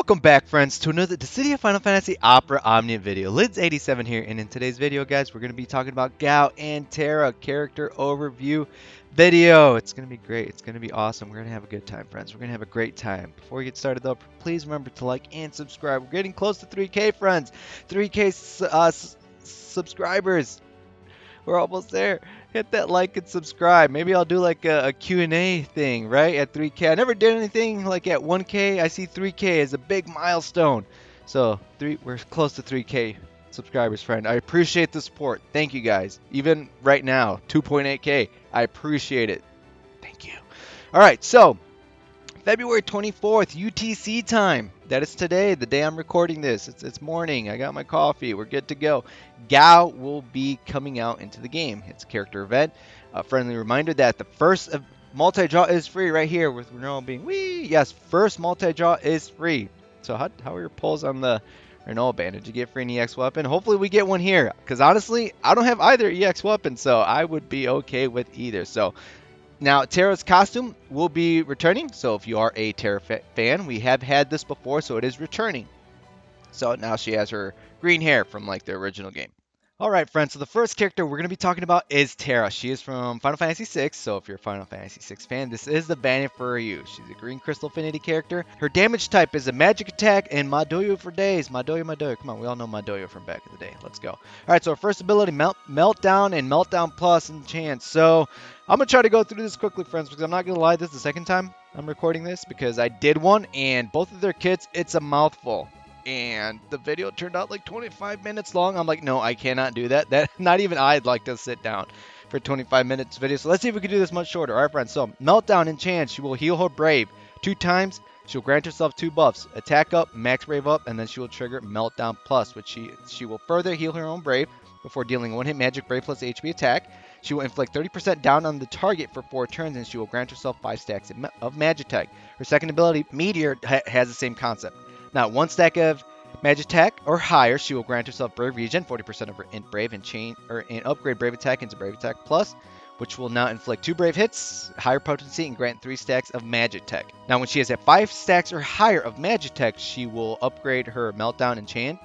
Welcome back, friends, to another The City of Final Fantasy Opera Omnium video. Lids87 here, and in today's video, guys, we're going to be talking about Gau and Terra character overview video. It's going to be great. It's going to be awesome. We're going to have a good time, friends. We're going to have a great time. Before we get started, though, please remember to like and subscribe. We're getting close to 3K, friends. 3K subscribers. We're almost there. Hit that like and subscribe. Maybe I'll do like a Q&A thing, right? At 3K. I never did anything like at 1K. I see 3K as a big milestone. So we're close to 3K subscribers, friend. I appreciate the support. Thank you, guys. Even right now, 2.8K. I appreciate it. Thank you. All right, so February 24th, UTC time. That is today, the day I'm recording this. It's morning. I got my coffee. We're good to go. Gau will be coming out into the game. It's a character event. A friendly reminder that the first multi-draw is free right here with Renault being wee. Yes, first multi-draw is free. So how are your polls on the Renault band? Did you get free an EX weapon? Hopefully we get one here. Because honestly, I don't have either EX weapon, so I would be okay with either. So now, Terra's costume will be returning, so if you are a Terra fan, we have had this before, so it is returning. So now she has her green hair from like the original game. Alright, friends, so the first character we're going to be talking about is Terra. She is from Final Fantasy VI, so if you're a Final Fantasy VI fan, this is the banner for you. She's a green crystal affinity character. Her damage type is a magic attack and Madoyo for days. Madoyo. Come on, we all know Madoyo from back in the day. Let's go. Alright, so her first ability, Meltdown and Meltdown Plus enchant. So I'm going to try to go through this quickly, friends, because I'm not going to lie, this is the second time I'm recording this because I did one, and both of their kits, it's a mouthful. And the video turned out like 25 minutes long. I'm like, no, I cannot do that. Not even I'd like to sit down for 25 minutes video. So let's see if we can do this much shorter. All right, friends. So Meltdown enchant. She will heal her Brave 2 times. She'll grant herself 2 buffs. Attack up, Max Brave up, and then she will trigger Meltdown Plus, which she will further heal her own Brave before dealing 1-hit magic Brave plus HP attack. She will inflict 30% down on the target for 4 turns, and she will grant herself 5 stacks of Magitech. Her second ability, Meteor, has the same concept. Now, 1 stack of Magitech or higher, she will grant herself Brave Regen, 40% of her Int Brave, and upgrade Brave Attack into Brave Attack Plus, which will now inflict 2 Brave hits, higher potency, and grant 3 stacks of Magitech. Now, when she is at 5 stacks or higher of Magitech, she will upgrade her Meltdown Enchant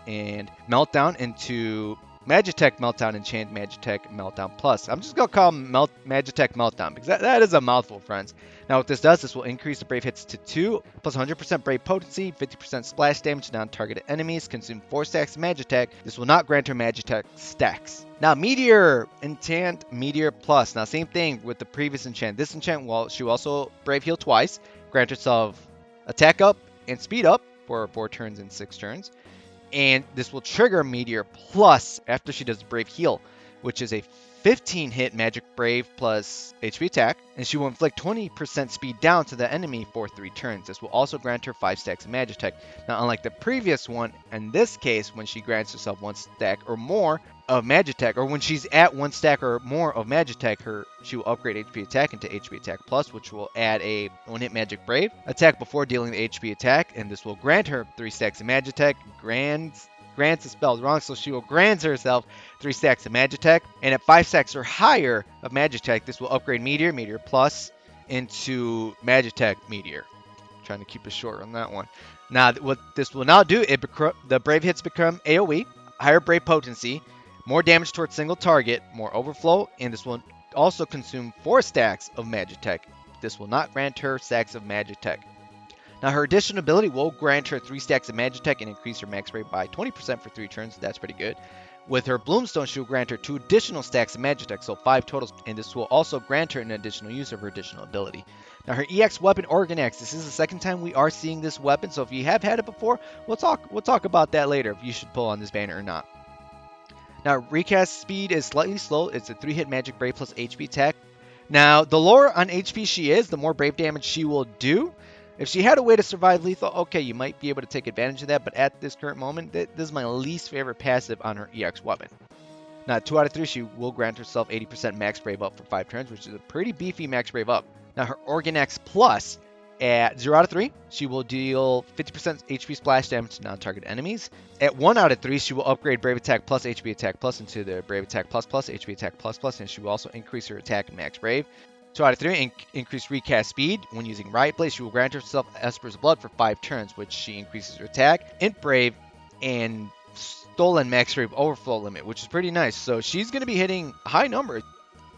and Meltdown into Magitech Meltdown Enchant, Magitech Meltdown Plus. I'm just going to call them Magitech Meltdown because that is a mouthful, friends. Now what this does, this will increase the Brave hits to 2, plus 100% Brave potency, 50% splash damage to non-targeted enemies, consume 4 stacks of Magitech. This will not grant her Magitech stacks. Now Meteor, enchant Meteor Plus. Now same thing with the previous enchant. This enchant, she will also Brave heal twice, grant herself attack up and speed up for 4 turns and 6 turns. And this will trigger Meteor Plus after she does Brave Heal, which is a 15-hit Magic Brave plus HP attack, and she will inflict 20% speed down to the enemy for 3 turns. This will also grant her 5 stacks of Magitech. Now, unlike the previous one, in this case, when she grants herself 1 stack or more of Magitech, or when she's at 1 stack or more of Magitech, she will upgrade HP attack into HP attack plus, which will add a 1-hit Magic Brave attack before dealing the HP attack, and this will grant her 3 stacks of Magitech. Grants is spelled wrong, so she will grant herself 3 stacks of Magitech, and at 5 stacks or higher of Magitech, this will upgrade Meteor Plus into Magitech Meteor. I'm trying to keep it short on that one. Now, what this will now do, the Brave hits become AoE, higher Brave potency, more damage towards single target, more overflow, and this will also consume 4 stacks of Magitech. This will not grant her stacks of Magitech. Now, her additional ability will grant her 3 stacks of Magitech and increase her max rate by 20% for 3 turns. That's pretty good. With her Bloomstone, she will grant her 2 additional stacks of Magitech, so 5 totals, and this will also grant her an additional use of her additional ability. Now, her EX weapon, Organ X. This is the second time we are seeing this weapon, so if you have had it before, we'll talk about that later, if you should pull on this banner or not. Now, recast speed is slightly slow. It's a 3-hit Magic Brave plus HP attack. Now, the lower on HP she is, the more Brave damage she will do. If she had a way to survive lethal, okay, you might be able to take advantage of that, but at this current moment, this is my least favorite passive on her EX weapon. Now, 2 out of 3, she will grant herself 80% Max Brave up for 5 turns, which is a pretty beefy Max Brave up. Now, her Organ X Plus, at 0 out of 3, she will deal 50% HP splash damage to non-target enemies. At 1 out of 3, she will upgrade Brave Attack Plus HP Attack Plus into the Brave Attack Plus Plus HP Attack Plus Plus, and she will also increase her attack and Max Brave. 2 out of 3, increase recast speed. When using Riot Blade, she will grant herself Esper's Blood for 5 turns, which she increases her attack, Int Brave, and Stolen Max Brave Overflow limit, which is pretty nice. So she's going to be hitting high numbers.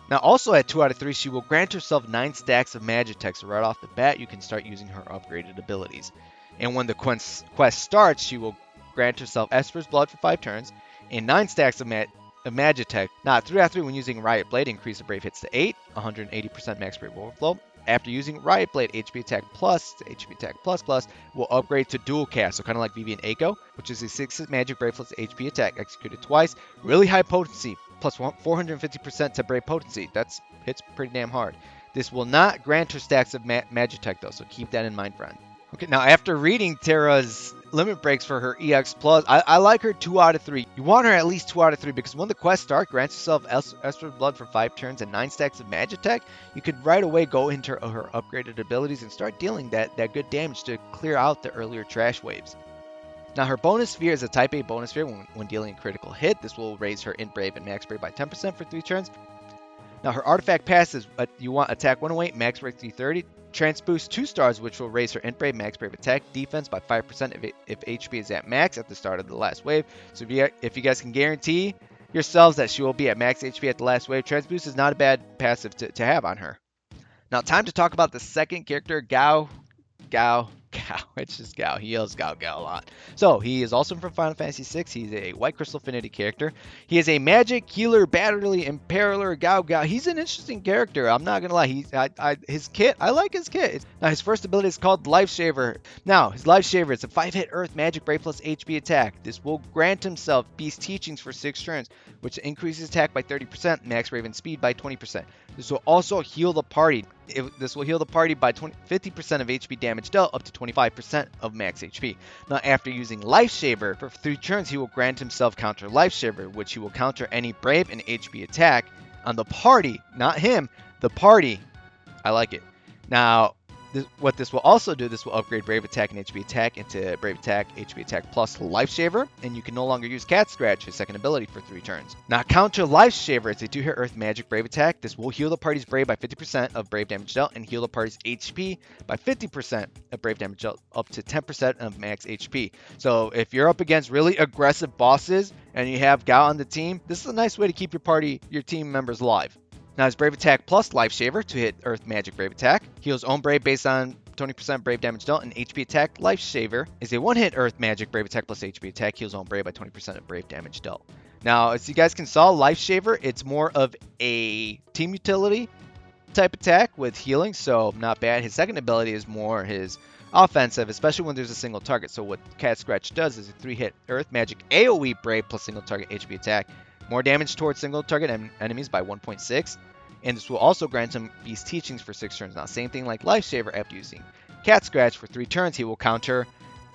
Now, also at 2 out of 3, she will grant herself 9 stacks of Magitech, so right off the bat, you can start using her upgraded abilities. And when the quest starts, she will grant herself Esper's Blood for 5 turns, and 9 stacks of Magitech. Now, at 3 out of 3, when using Riot Blade, increase the Brave hits to 8, 180% Max Brave Overflow. After using Riot Blade, HP Attack Plus to HP Attack Plus Plus will upgrade to Dual Cast, so kind of like Vivian Eiko, which is a 6 Magic Brave plus HP Attack executed twice. Really high potency, plus 450% to Brave potency. That's hits pretty damn hard. This will not grant her stacks of Magitech though, so keep that in mind, friend. Okay, now after reading Terra's limit breaks for her EX Plus, I like her 2 out of 3. You want her at least 2 out of 3 because when the quest starts, grants yourself Esper's Blood for 5 turns and 9 stacks of Magitech, you could right away go into her upgraded abilities and start dealing that good damage to clear out the earlier trash waves. Now her bonus sphere is a type A bonus sphere when dealing a critical hit. This will raise her Int Brave and Max Brave by 10% for 3 turns. Now her artifact passes, you want attack 108, Max Brave 330, Trance Boost 2 stars, which will raise her Int Brave, Max Brave attack, defense by 5% if HP is at max at the start of the last wave. So if you guys can guarantee yourselves that she will be at max HP at the last wave, Trance Boost is not a bad passive to have on her. Now time to talk about the second character, Gau. It's just Gau. He yells Gau a lot. So he is also from Final Fantasy VI. He's a White Crystal Affinity character. He is a magic healer, battery impaler, Gau. He's an interesting character. I'm not gonna lie. His kit, I like his kit. Now his first ability is called Life Shaver. Now his Life Shaver is a 5-hit Earth Magic Brave plus HP attack. This will grant himself Beast Teachings for 6 turns, which increases attack by 30%, Max Brave and speed by 20%. This will also heal the party. This will heal the party by 50% of HP damage dealt up to 25% of max HP. Now after using Life Shaver for 3 turns, he will grant himself counter Life Shaver, which he will counter any Brave and HP attack on the party, not him, the party. I like it. Now what this will also do, this will upgrade Brave Attack and HP Attack into Brave Attack, HP Attack plus Life Shaver, and you can no longer use Cat Scratch, his second ability, for 3 turns. Now counter Life Shaver, it's a 2-hit Earth Magic Brave Attack. This will heal the party's Brave by 50% of Brave damage dealt and heal the party's HP by 50% of Brave damage dealt up to 10% of max HP. So if you're up against really aggressive bosses and you have Gau on the team, this is a nice way to keep your team members alive. Now his Brave Attack plus Life Shaver to hit Earth Magic Brave Attack. Heals own Brave based on 20% Brave damage dealt, and HP Attack Life Shaver is a 1-hit Earth Magic Brave Attack plus HP Attack. Heals own Brave by 20% of Brave damage dealt. Now, as you guys can saw, Life Shaver, it's more of a team utility type attack with healing, so not bad. His second ability is more his offensive, especially when there's a single target. So what Cat Scratch does is a 3-hit Earth Magic AoE Brave plus single target HP Attack. More damage towards single target enemies by 1.6. And this will also grant him Beast Teachings for 6 turns. Now, same thing like Life Shaver. After using Cat Scratch for 3 turns, he will counter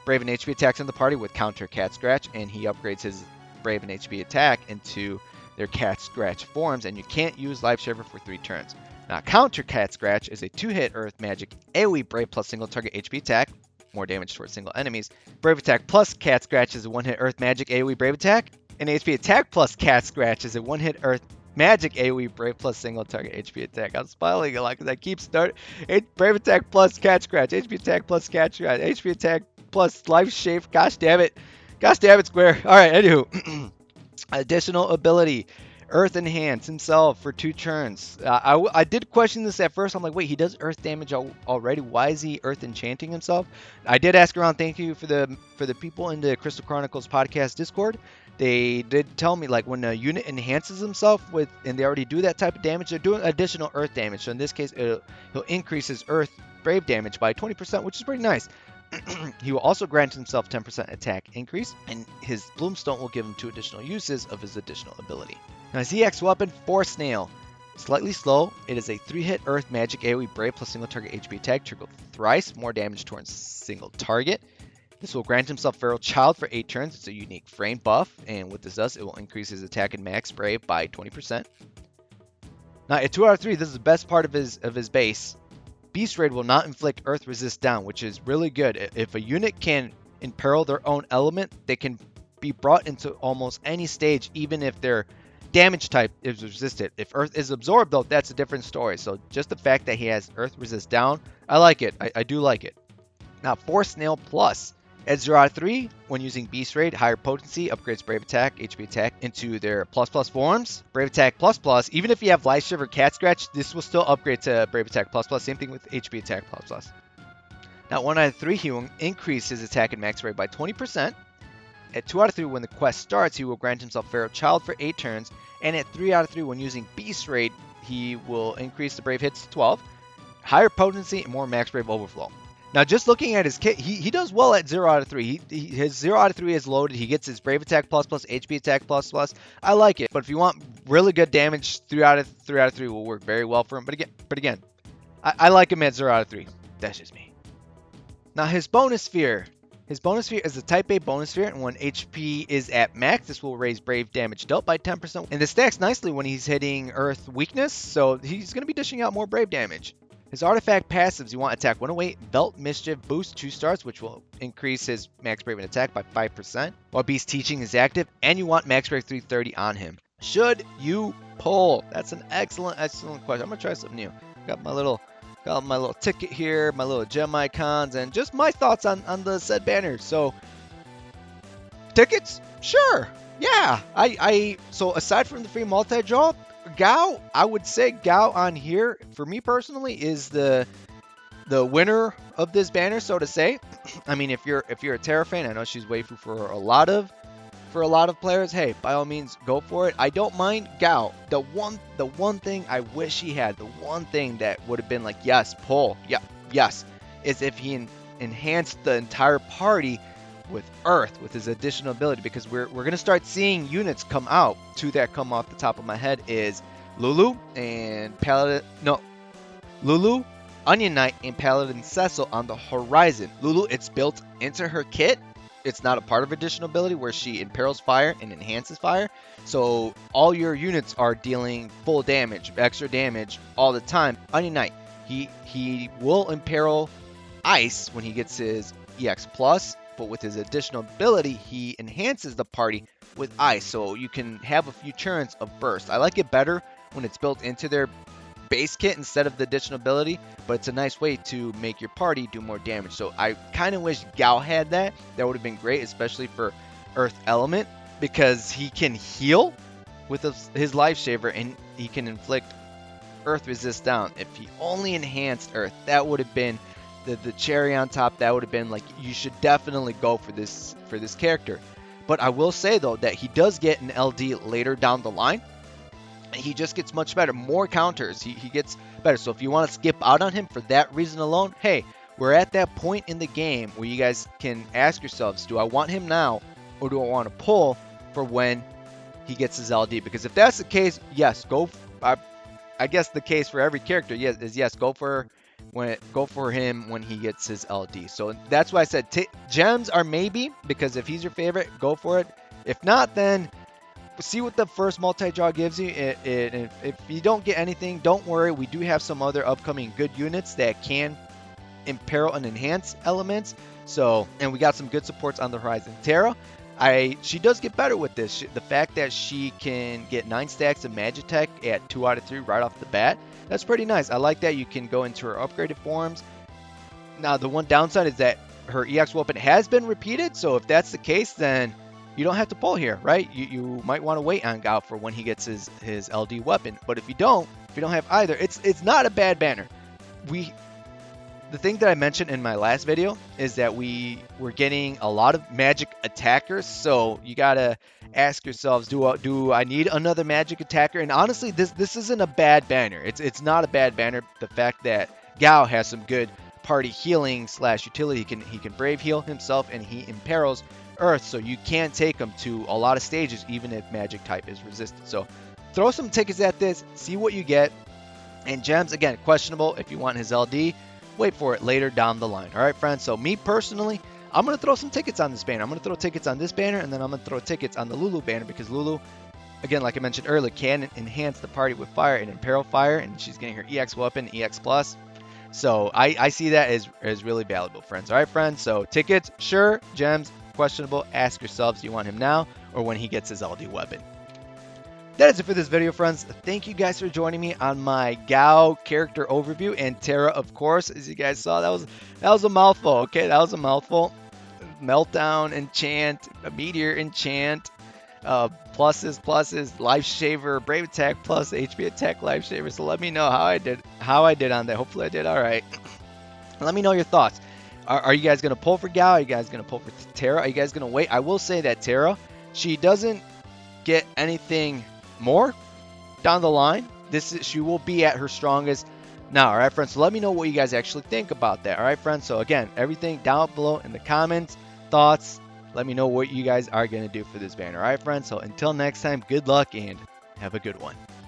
Brave and HP attacks in the party with counter Cat Scratch, and he upgrades his Brave and HP attack into their Cat Scratch forms, and you can't use Life Shaver for 3 turns. Now, counter Cat Scratch is a 2-hit Earth Magic AoE Brave plus single target HP attack. More damage towards single enemies. Brave Attack plus Cat Scratch is a 1-hit Earth Magic AoE Brave Attack. And HP Attack plus Cat Scratch is a 1-hit Earth Magic AoE Brave plus single target HP Attack. I'm smiling a lot because I keep starting. Brave Attack plus Cat Scratch. HP Attack plus Cat Scratch. HP Attack plus Life Shave. Gosh damn it. Square. Alright, anywho. Additional ability. Earth Enhance himself for 2 turns. I did question this at first. I'm like, wait, he does earth damage already. Why is he earth enchanting himself? I did ask around. Thank you for the people in the Crystal Chronicles podcast Discord. They did tell me, like, when a unit enhances himself and they already do that type of damage, they're doing additional earth damage. So in this case, he'll increase his earth brave damage by 20%, which is pretty nice. He will also grant himself 10% attack increase, and his Bloomstone will give him 2 additional uses of his additional ability. Now his EX weapon, Force Nail. Slightly slow, it is a 3-hit Earth Magic AoE Brave plus single target HP attack, triggered thrice, more damage towards single target. This will grant himself Feral Child for 8 turns. It's a unique frame buff, and what this does, it will increase his attack and max Brave by 20%. Now at 2 out of 3, this is the best part of his base. Beast Raid will not inflict Earth Resist down, which is really good. If a unit can imperil their own element, they can be brought into almost any stage, even if they're damage type is resisted. If Earth is absorbed, though, that's a different story. So just the fact that he has Earth resist down, I like it. I do like it. Now, Force Nail Plus. At 0 out of 3, when using Beast Raid, higher potency upgrades Brave Attack, HP Attack into their plus plus forms. Brave Attack plus plus, even if you have Life Shiver, Cat Scratch, this will still upgrade to Brave Attack plus plus. Same thing with HP Attack plus plus. Now, 1 out of 3, he will increase his attack and max rate by 20%. At 2 out of 3, when the quest starts, he will grant himself Pharaoh Child for 8 turns. And at 3 out of 3, when using Beast Raid, he will increase the Brave hits to 12. Higher potency and more max Brave Overflow. Now, just looking at his kit, he does well at 0 out of 3. His 0 out of 3 is loaded. He gets his Brave Attack plus plus, HP Attack plus plus. I like it. But if you want really good damage, 3 out of 3 will work very well for him. But again, I like him at 0 out of 3. That's just me. Now, his bonus sphere. His bonus sphere is a Type A bonus sphere, and when HP is at max, this will raise Brave damage dealt by 10%. And this stacks nicely when he's hitting Earth weakness, so he's going to be dishing out more Brave damage. His artifact passives, you want attack 108, Belt Mischief boost 2 stars, which will increase his max Brave and attack by 5%, while Beast Teaching is active, and you want max Brave 330 on him. Should you pull? That's an excellent question. I'm going to try something new. Got my little ticket here, my little gem icons, and just my thoughts on the said banner. So, tickets? Sure. Yeah. So aside from the free multi-draw, Gau, I would say Gau on here, for me personally, is the winner of this banner, so to say. I mean, if you're a Terra fan, I know she's waifu for a lot of players. Hey, by all means, go for it. I don't mind Gau. The one thing I wish he had, the one thing that would have been like, yes, pull, yeah, yes, is if he enhanced the entire party with Earth, with his additional ability, because we're gonna start seeing units come out. Two that come off the top of my head is Lulu and Paladin. No, Lulu, Onion Knight, and Paladin Cecil on the horizon. Lulu, it's built into her kit. It's not a part of additional ability where she imperils fire and enhances fire. So all your units are dealing full damage, extra damage all the time. Onion Knight, he will imperil ice when he gets his EX plus, but with his additional ability, he enhances the party with ice. So you can have a few turns of burst. I like it better when it's built into their base kit instead of the additional ability, but it's a nice way to make your party do more damage. So I kind of wish Gau had that. That would have been great, especially for Earth Element, because he can heal with his Life Saver and he can inflict Earth resist down. If he only enhanced Earth, that would have been the cherry on top. That would have been like, you should definitely go for this character. But I will say though that he does get an LD later down the line. He just gets much better, more counters. He gets better. So if you want to skip out on him for that reason alone, hey, we're at that point in the game where you guys can ask yourselves, do I want him now or do I want to pull for when he gets his LD? Because if that's the case, yes, go. I guess the case for every character is yes, go for him when he gets his LD. So that's why I said gems are maybe, because if he's your favorite, go for it. If not, then see what the first multi-draw gives you. If you don't get anything, don't worry. We do have some other upcoming good units that can imperil and enhance elements. So, and we got some good supports on the horizon. Terra, she does get better with this. The fact that she can get 9 stacks of Magitech at 2 out of 3 right off the bat, that's pretty nice. I like that. You can go into her upgraded forms. Now, the one downside is that her EX weapon has been repeated. So if that's the case, then you don't have to pull here, right? You might want to wait on Gau for when he gets his LD weapon. But if you don't have either, it's not a bad banner. The thing that I mentioned in my last video is that we're getting a lot of magic attackers. So you gotta ask yourselves, do I need another magic attacker? And honestly, this isn't a bad banner. It's not a bad banner. The fact that Gau has some good party healing / utility. He can brave heal himself and he imperils Earth, so you can take him to a lot of stages even if magic type is resisted. So throw some tickets at this, see what you get. And gems, again, questionable. If you want his LD, wait for it later down the line. All right, friends. So me personally, I'm going to throw some tickets on this banner. I'm going to throw tickets on this banner, and then I'm going to throw tickets on the Lulu banner, because Lulu, again, like I mentioned earlier, can enhance the party with fire and imperil fire, and she's getting her EX weapon, EX plus. So I see that as really valuable, friends. All right, friends. So tickets, sure. Gems, questionable. Ask yourselves, do you want him now or when he gets his LD weapon? That is it for this video, friends. Thank you guys for joining me on my Gau character overview and Terra, of course. As you guys saw, that was a mouthful. Okay, that was a mouthful. Meltdown, enchant, a meteor, enchant, pluses, life shaver, brave attack plus, HP attack, life shaver. So let me know how I did on that. Hopefully I did all right. Let me know your thoughts. Are you guys gonna pull for Gau? Are you guys gonna pull for Terra? Are you guys gonna wait? I will say that Terra, she doesn't get anything more down the line. She will be at her strongest now. All right, friends. So let me know what you guys actually think about that. All right, friends. So again, everything down below in the comments, thoughts. Let me know what you guys are gonna do for this banner. All right, friends. So until next time, good luck and have a good one.